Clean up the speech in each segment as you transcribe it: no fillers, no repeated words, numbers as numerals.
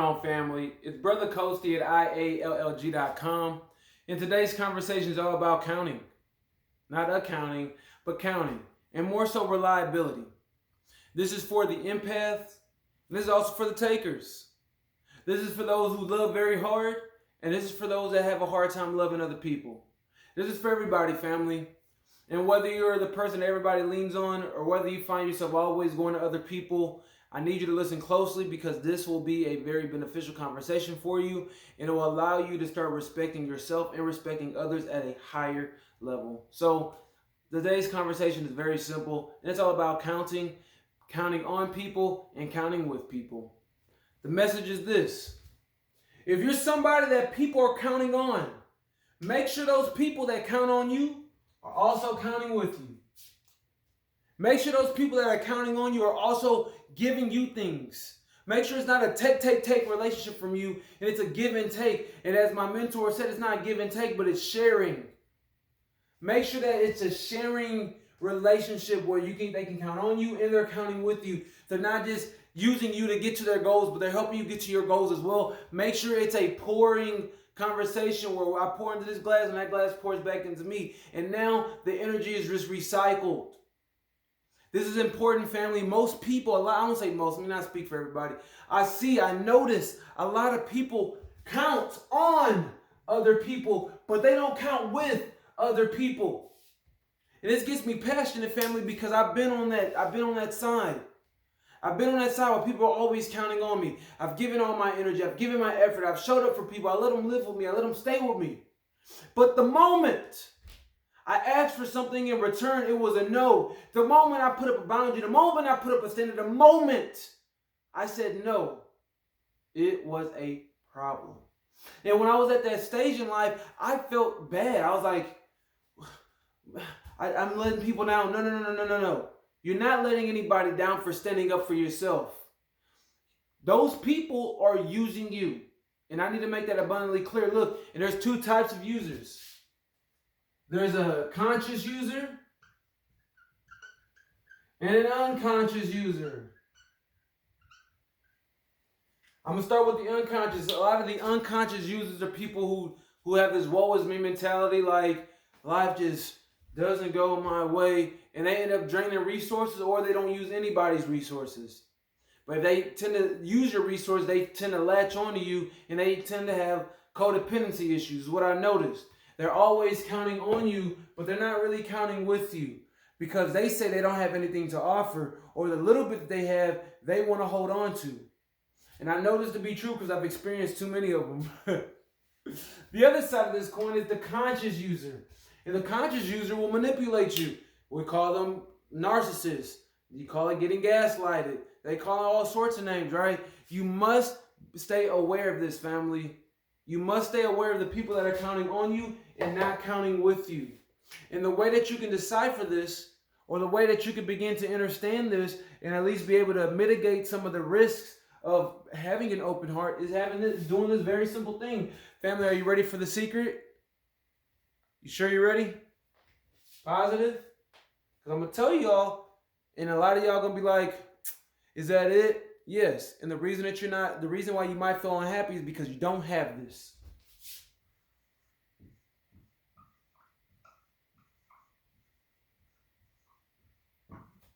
on, family? It's Brother Coasty at IALLG.com. And today's conversation is all about counting. Not accounting, but counting. And more so reliability. This is for the empaths. This is also for the takers. This is for those who love very hard. And this is for those that have a hard time loving other people. This is for everybody, family. And whether you're the person that everybody leans on or whether you find yourself always going to other people, I need you to listen closely because this will be a very beneficial conversation for you, and it will allow you to start respecting yourself and respecting others at a higher level. So today's conversation is very simple, and it's all about counting on people and counting with people. The message is this: if you're somebody that people are counting on, make sure those people that count on you are also counting with you. Make sure those people that are counting on you are also giving you things. Make sure it's not a take relationship from you, and it's a give and take. And as my mentor said, it's not give and take, but it's sharing. Make sure that it's a sharing relationship where they can count on you and they're counting with you. They're not just using you to get to their goals, but they're helping you get to your goals as well. Make sure it's a pouring conversation where I pour into this glass and that glass pours back into me. And now the energy is just recycled. This is important, family. Most people, I don't say most, let me not speak for everybody. I notice a lot of people count on other people, but they don't count with other people. And this gets me passionate, family, because I've been on that side. I've been on that side where people are always counting on me. I've given all my energy. I've given my effort. I've showed up for people. I let them live with me. I let them stay with me. But the moment I asked for something in return, it was a no. The moment I put up a boundary, the moment I put up a standard, the moment I said no, it was a problem. And when I was at that stage in life, I felt bad. I was like, I'm letting people down. No. You're not letting anybody down for standing up for yourself. Those people are using you. And I need to make that abundantly clear. Look, and there's two types of users. There's a conscious user and an unconscious user. I'm going to start with the unconscious. A lot of the unconscious users are people who have this woe is me mentality, like life just doesn't go my way, and they end up draining resources or they don't use anybody's resources. But if they tend to use your resource, they tend to latch onto you and they tend to have codependency issues, is what I noticed. They're always counting on you, but they're not really counting with you because they say they don't have anything to offer, or the little bit that they have, they want to hold on to. And I know this to be true because I've experienced too many of them. The other side of this coin is the conscious user. And the conscious user will manipulate you. We call them narcissists. You call it getting gaslighted. They call it all sorts of names, right? You must stay aware of this, family. You must stay aware of the people that are counting on you and not counting with you. And the way that you can decipher this, or the way that you can begin to understand this and at least be able to mitigate some of the risks of having an open heart, is doing this very simple thing. Family, are you ready for the secret? You sure you're ready? Positive? Because I'm going to tell y'all, and a lot of y'all going to be like, is that it? Yes. And the reason why you might feel unhappy is because you don't have this.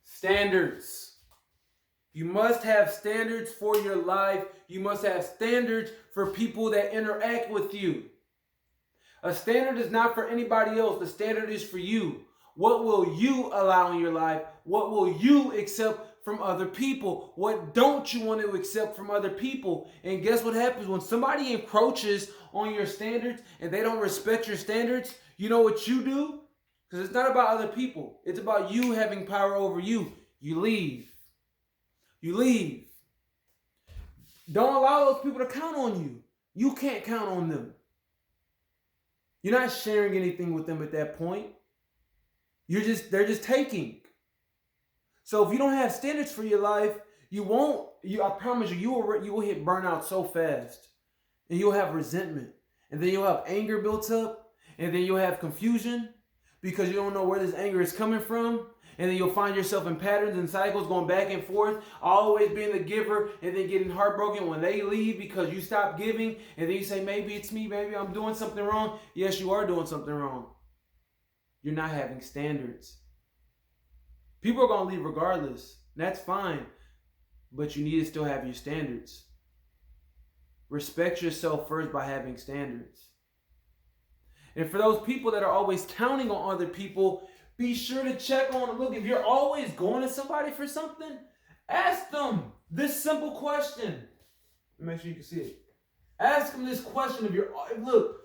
Standards. You must have standards for your life. You must have standards for people that interact with you. A standard is not for anybody else. The standard is for you. What will you allow in your life? What will you accept from other people? What don't you want to accept from other people? And guess what happens when somebody encroaches on your standards and they don't respect your standards? You know what you do? Because it's not about other people. It's about you having power over you. You leave. You leave. Don't allow those people to count on you. You can't count on them. You're not sharing anything with them at that point. They're just taking. So if you don't have standards for your life, I promise you will hit burnout so fast. And you'll have resentment. And then you'll have anger built up. And then you'll have confusion because you don't know where this anger is coming from. And then you'll find yourself in patterns and cycles going back and forth, always being the giver and then getting heartbroken when they leave because you stop giving. And then you say, maybe it's me, maybe I'm doing something wrong. Yes, you are doing something wrong. You're not having standards. People are going to leave regardless. That's fine. But you need to still have your standards. Respect yourself first by having standards. And for those people that are always counting on other people, be sure to check on them. Look, if you're always going to somebody for something, ask them this simple question. Make sure you can see it. Ask them this question. Look,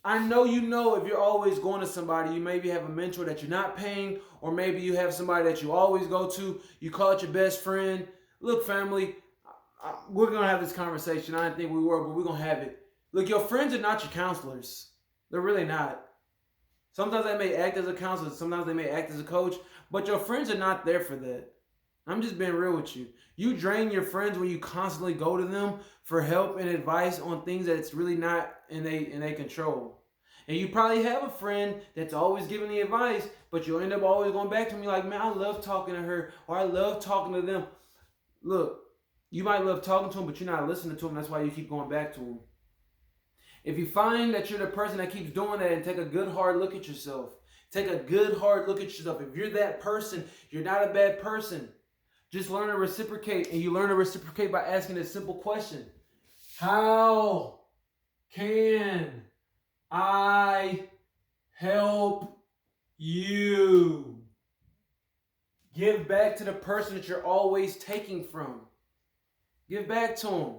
I know you know if you're always going to somebody, you maybe have a mentor that you're not paying, or maybe you have somebody that you always go to. You call it your best friend. Look, family, we're going to have this conversation. I didn't think we were, but we're going to have it. Look, your friends are not your counselors. They're really not. Sometimes they may act as a counselor. Sometimes they may act as a coach. But your friends are not there for that. I'm just being real with you. You drain your friends when you constantly go to them for help and advice on things that it's really not in they control. And you probably have a friend that's always giving the advice, but you'll end up always going back to me like, man, I love talking to her, or I love talking to them. Look, you might love talking to them, but you're not listening to them. That's why you keep going back to them. If you find that you're the person that keeps doing that, and take a good hard look at yourself. Take a good hard look at yourself. If you're that person, you're not a bad person. Just learn to reciprocate, and you learn to reciprocate by asking a simple question. How can I help you? Give back to the person that you're always taking from. Give back to them.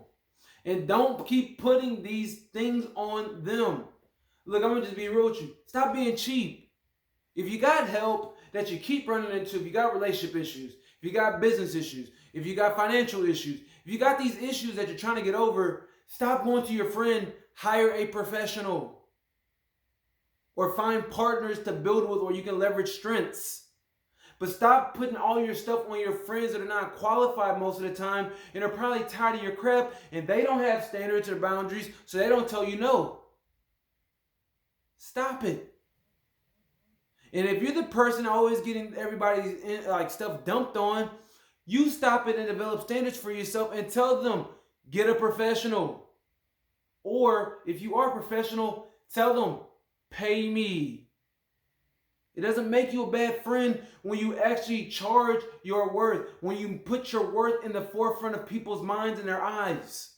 And don't keep putting these things on them. Look, I'm going to just be real with you. Stop being cheap. If you got help that you keep running into, if you got relationship issues, if you got business issues, if you got financial issues, if you got these issues that you're trying to get over, stop going to your friend. Hire a professional. Or find partners to build with where you can leverage strengths. But stop putting all your stuff on your friends that are not qualified most of the time and are probably tired of your crap, and they don't have standards or boundaries, so they don't tell you no. Stop it. And if you're the person always getting everybody's stuff dumped on, you stop it and develop standards for yourself and tell them, get a professional. Or if you are a professional, tell them, pay me. It doesn't make you a bad friend when you actually charge your worth, when you put your worth in the forefront of people's minds and their eyes.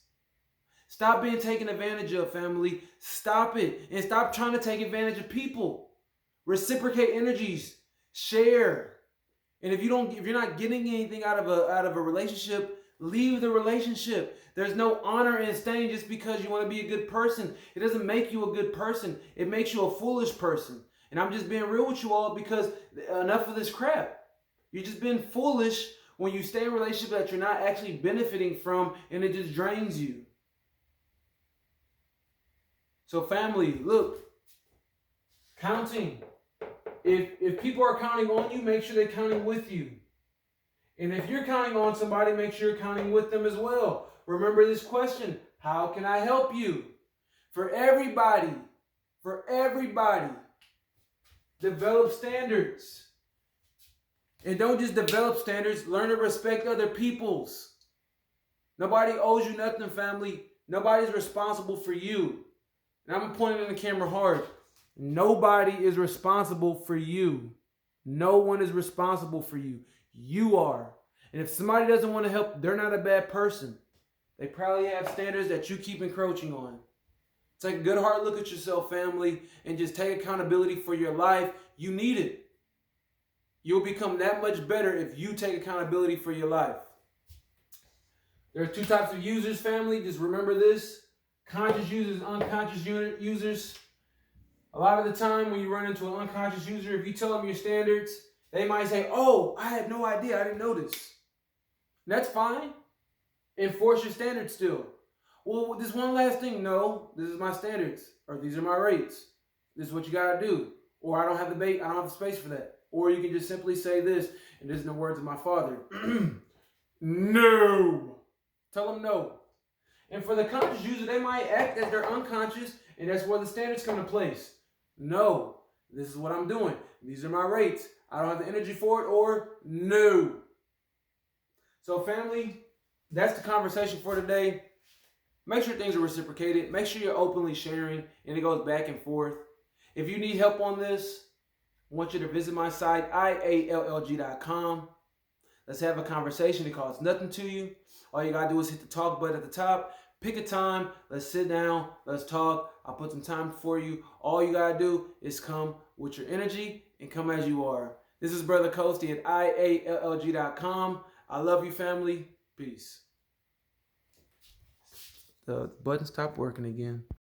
Stop being taken advantage of, family. Stop it. And stop trying to take advantage of people. Reciprocate energies. Share. And if you're not getting anything out of a relationship, leave the relationship. There's no honor in staying just because you want to be a good person. It doesn't make you a good person. It makes you a foolish person. And I'm just being real with you all because enough of this crap. You're just being foolish when you stay in a relationship that you're not actually benefiting from, and it just drains you. So family, look, counting. If people are counting on you, make sure they're counting with you. And if you're counting on somebody, make sure you're counting with them as well. Remember this question, how can I help you? For everybody, develop standards. And don't just develop standards, learn to respect other people's. Nobody owes you nothing, family. Nobody's responsible for you. And I'm pointing in the camera hard. Nobody is responsible for you. No one is responsible for you. You are. And if somebody doesn't want to help, they're not a bad person. They probably have standards that you keep encroaching on. Take a good hard look at yourself, family, and just take accountability for your life. You need it. You'll become that much better if you take accountability for your life. There are two types of users, family. Just remember this. Conscious users, unconscious users. A lot of the time when you run into an unconscious user, if you tell them your standards, they might say, oh, I had no idea. I didn't know this. And that's fine. Enforce your standards still. Well, this one last thing. No, this is my standards, or these are my rates. This is what you got to do. Or I don't have the space for that. Or you can just simply say this, and this is the words of my father. No. Tell them no. And for the conscious user, they might act as they're unconscious, and that's where the standards come into place. No. This is what I'm doing. These are my rates. I don't have the energy for it, or no. So family, that's the conversation for today. Make sure things are reciprocated. Make sure you're openly sharing and it goes back and forth. If you need help on this, I want you to visit my site, IALLG.com. Let's have a conversation. It costs nothing to you. All you got to do is hit the talk button at the top. Pick a time. Let's sit down. Let's talk. I'll put some time for you. All you got to do is come with your energy and come as you are. This is Brother Coasty at IALLG.com. I love you, family. Peace. The button stopped working again.